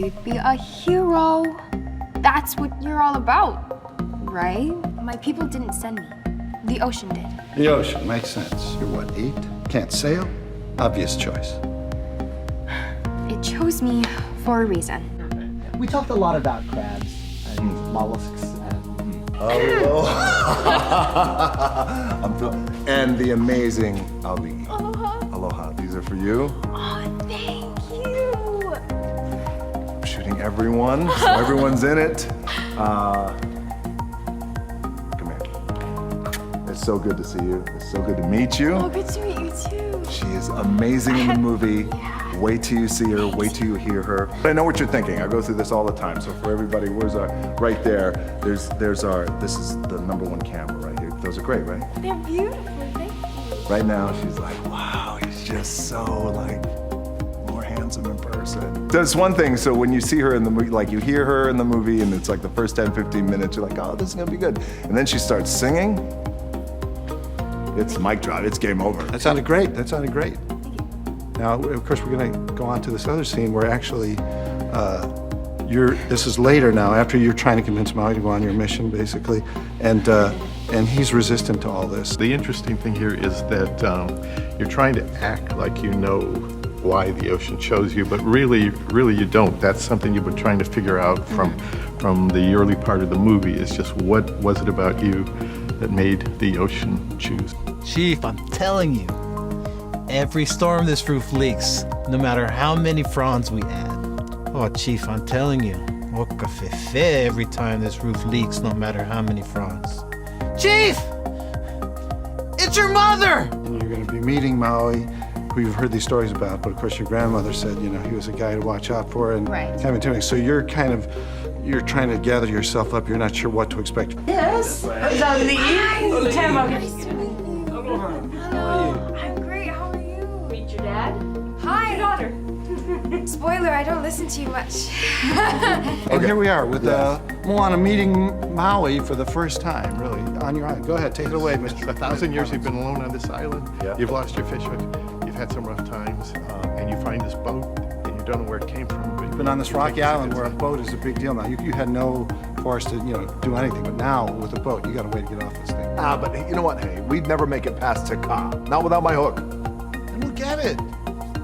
you'd be a hero. That's what you're all about, right? My people didn't send me. The ocean did. The ocean, makes sense. You're what, 8? Can't sail? Obvious choice. It chose me for a reason. We talked a lot about crabs and mollusks and... And the amazing Ali. Aloha. Aloha. These are for you. Oh, thank you. I'm shooting everyone, so everyone's in it. Come here. It's so good to see you. It's so good to meet you. Oh, good to meet you too. She is amazing in the movie. Wait till you see her, wait till you hear her. I know what you're thinking. I go through this all the time. So for everybody, where's our, right there, there's our, this is the #1 camera right here. Those are great, right? They're beautiful, thank you. Right now, she's like, wow, he's just so like, more handsome in person. That's one thing, so when you see her in the movie, like you hear her in the movie and it's like the first 10, 15 minutes, you're like, oh, this is gonna be good. And then she starts singing, it's mic drop, it's game over. That sounded great. That sounded great. Now, of course, we're going to go on to this other scene where actually this is later now, after you're trying to convince Maui to go on your mission, basically, and he's resistant to all this. The interesting thing here is that you're trying to act like you know why the ocean chose you, but really you don't. That's something you've been trying to figure out from the early part of the movie, is just what was it about you that made the ocean choose. Chief, I'm telling you, every storm this roof leaks, no matter how many fronds we add. Oh, Chief, I'm telling you, Oka fefe every time this roof leaks, no matter how many fronds. Chief! It's your mother! And you're going to be meeting Maui, who you've heard these stories about, but of course your grandmother said, you know, he was a guy to watch out for and Right. having to. So you're trying to gather yourself up. You're not sure what to expect. Yes. Is that Lee? Tamara. Hello. I'm great. How are you? Meet your dad. Hi. Your daughter. Spoiler, I don't listen to you much. And here we are with Moana meeting Maui for the first time, really, on your own. Go ahead, take it away, Mr. 1,000 years you've been alone on this island. Yeah. You've lost your fish hook. You've had some rough times, and you find this boat, and you don't know where it came from. But You've been on this rocky island where a boat is a big deal now. You had no force to, do anything, but now with a boat, you got a way to get off this thing. But you know what, hey, we'd never make it past Taka, not without my hook. Then we'll get it.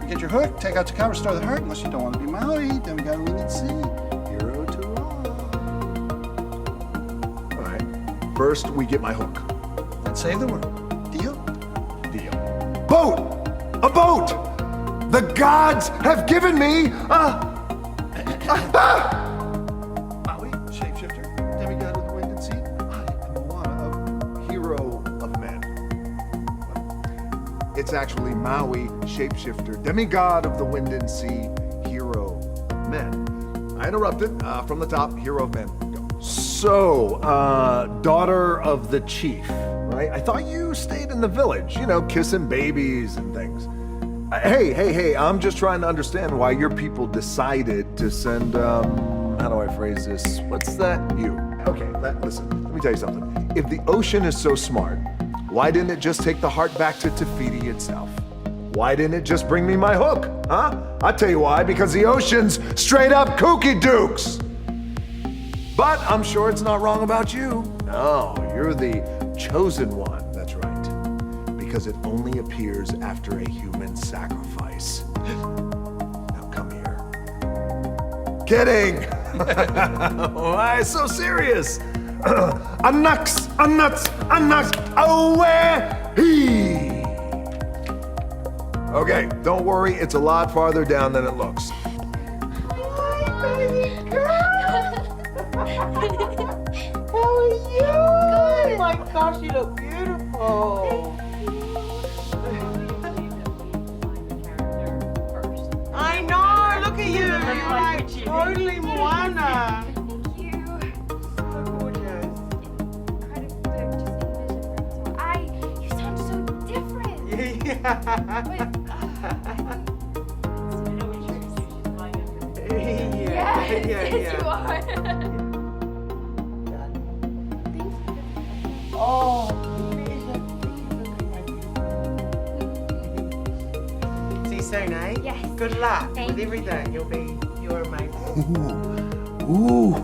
You get your hook, take out your cover, restore the hurt, unless you don't want to be Maui, then we got a wind at sea. Hero to all. All right, first we get my hook. Let's save the world. Deal? Deal. Boat! A boat! The gods have given me Maui, shapeshifter, demigod of the wind and sea. I am Moana, hero of men. It's actually Maui, shapeshifter, demigod of the wind and sea, hero of men. I interrupted from the top, hero of men. Go. So, daughter of the chief, right? I thought you stayed in the village, kissing babies and things. Hey, I'm just trying to understand why your people decided to send, how do I phrase this? What's that? You. Okay, listen, let me tell you something. If the ocean is so smart, why didn't it just take the heart back to Te Fiti itself? Why didn't it just bring me my hook, huh? I'll tell you why, because the ocean's straight up kooky dukes. But I'm sure it's not wrong about you. No, you're the chosen one, that's right. Because it only appears after a human sacrifice. Now come here. Kidding! Why so serious? Anux, away! Okay, don't worry, it's a lot farther down than it looks. Hi, baby girl. How are you? Oh my gosh, you look beautiful. I know, look at you. You're like totally Moana. Thank you. So gorgeous. You sound so different. Yes, Yeah. you are. Oh, see, so nice. Yes. Good luck Thank with everything. You're amazing. Ooh. Oh.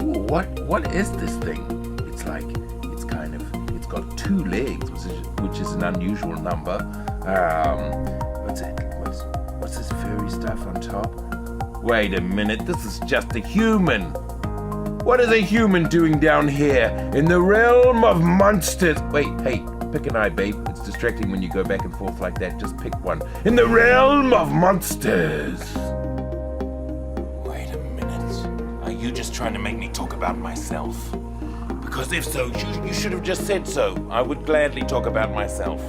Ooh, what is this thing? It's got 2 legs, which is an unusual number. What's this furry stuff on top? Wait a minute, this is just a human. What is a human doing down here in the realm of monsters? Wait, hey, pick an eye, babe. It's distracting when you go back and forth like that. Just pick one. In the realm of monsters. Wait a minute. Are you just trying to make me talk about myself? Because if so, you should have just said so. I would gladly talk about myself.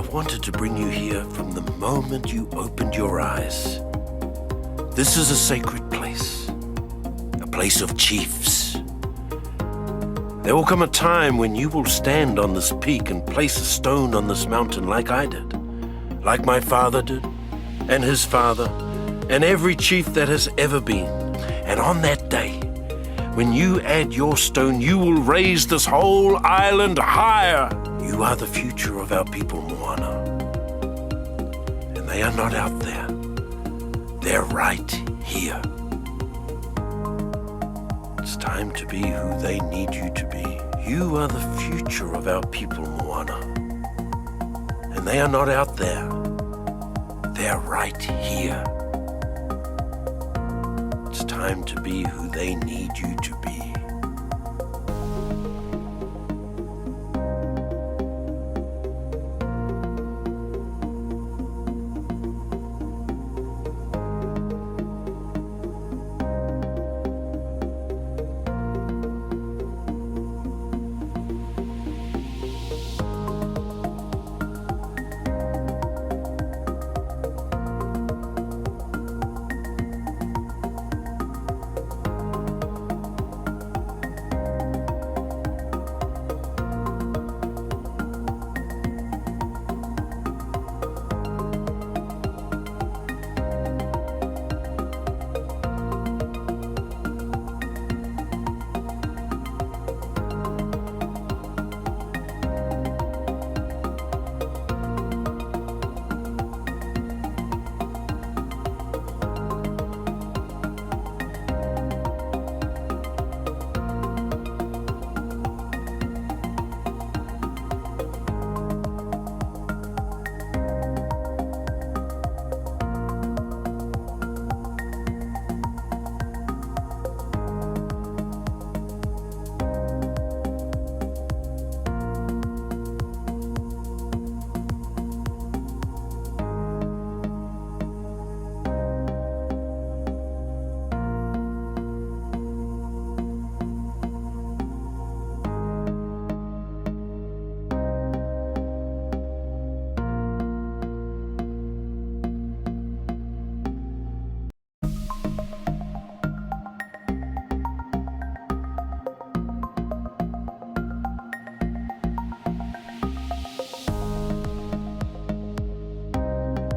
I wanted to bring you here from the moment you opened your eyes. This is a sacred place, a place of chiefs. There will come a time when you will stand on this peak and place a stone on this mountain like I did, like my father did, and his father, and every chief that has ever been. And on that day, when you add your stone, you will raise this whole island higher. You are the future of our people, Moana. And they are not out there. They're right here. It's time to be who they need you to be. You are the future of our people, Moana. And they are not out there. They're right here. It's time to be who they need you to be.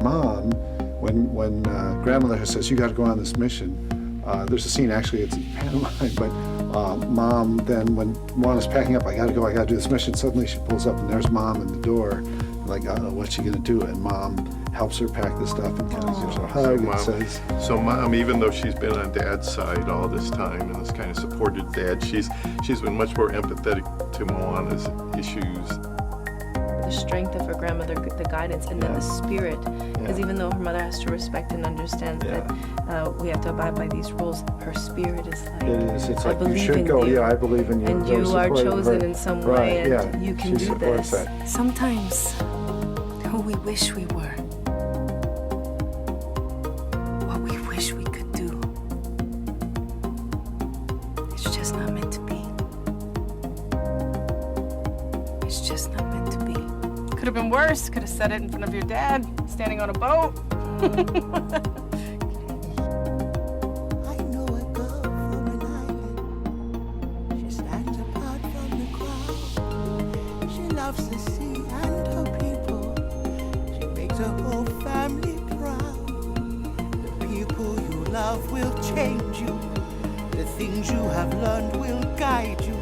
Mom, when grandmother says, you got to go on this mission, there's a scene, actually, it's pantomime, but Mom then, when Moana's packing up, I got to do this mission, suddenly she pulls up and there's Mom in the door, like, I don't know, what's she going to do? And Mom helps her pack the stuff and kind of gives her a hug and says... So Mom, even though she's been on Dad's side all this time and has kind of supported Dad, she's been much more empathetic to Moana's issues. The strength of her grandmother, the guidance, and then the spirit. Because even though her mother has to respect and understand that we have to abide by these rules, her spirit is like, It is. It's I like, you believe should in go. you. Yeah, I believe in you. And Very you are supportive of chosen her. in some Right, way, and yeah. you can She do supports this. that. Sometimes, who we wish we were, what we wish we could do, it's just not meant to be. It's just not meant to be. Could have been worse. Could have said it in front of your dad, standing on a boat. I know a girl from an island. She stands apart from the crowd. She loves the sea and her people. She makes her whole family proud. The people you love will change you. The things you have learned will guide you.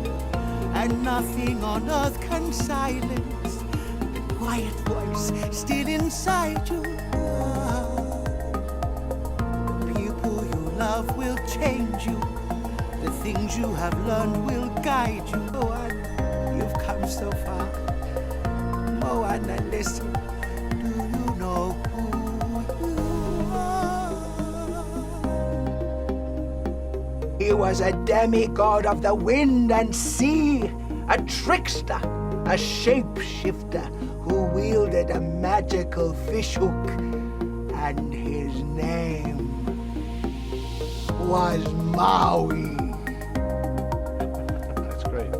And nothing on earth can silence the quiet voice still inside you. Love will change you. The things you have learned will guide you. Moana, you've come so far. Moana, listen. Do you know who you are? He was a demigod of the wind and sea, a trickster, a shapeshifter who wielded a magical fishhook, and his name was Maui. That's great.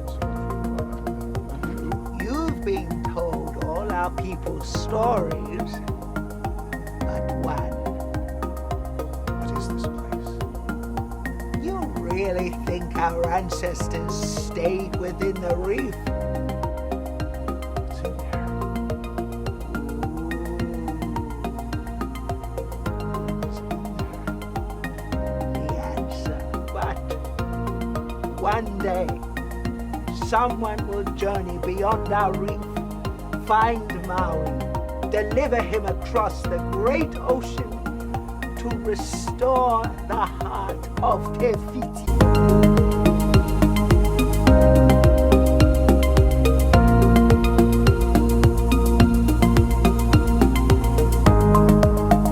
You've been told all our people's stories, but one. What is this place? You really think our ancestors stayed within the reef? It's in there. The answer, but one day, someone will journey beyond our reef, find Maui, deliver him across the great ocean to restore the heart of Te Fiti.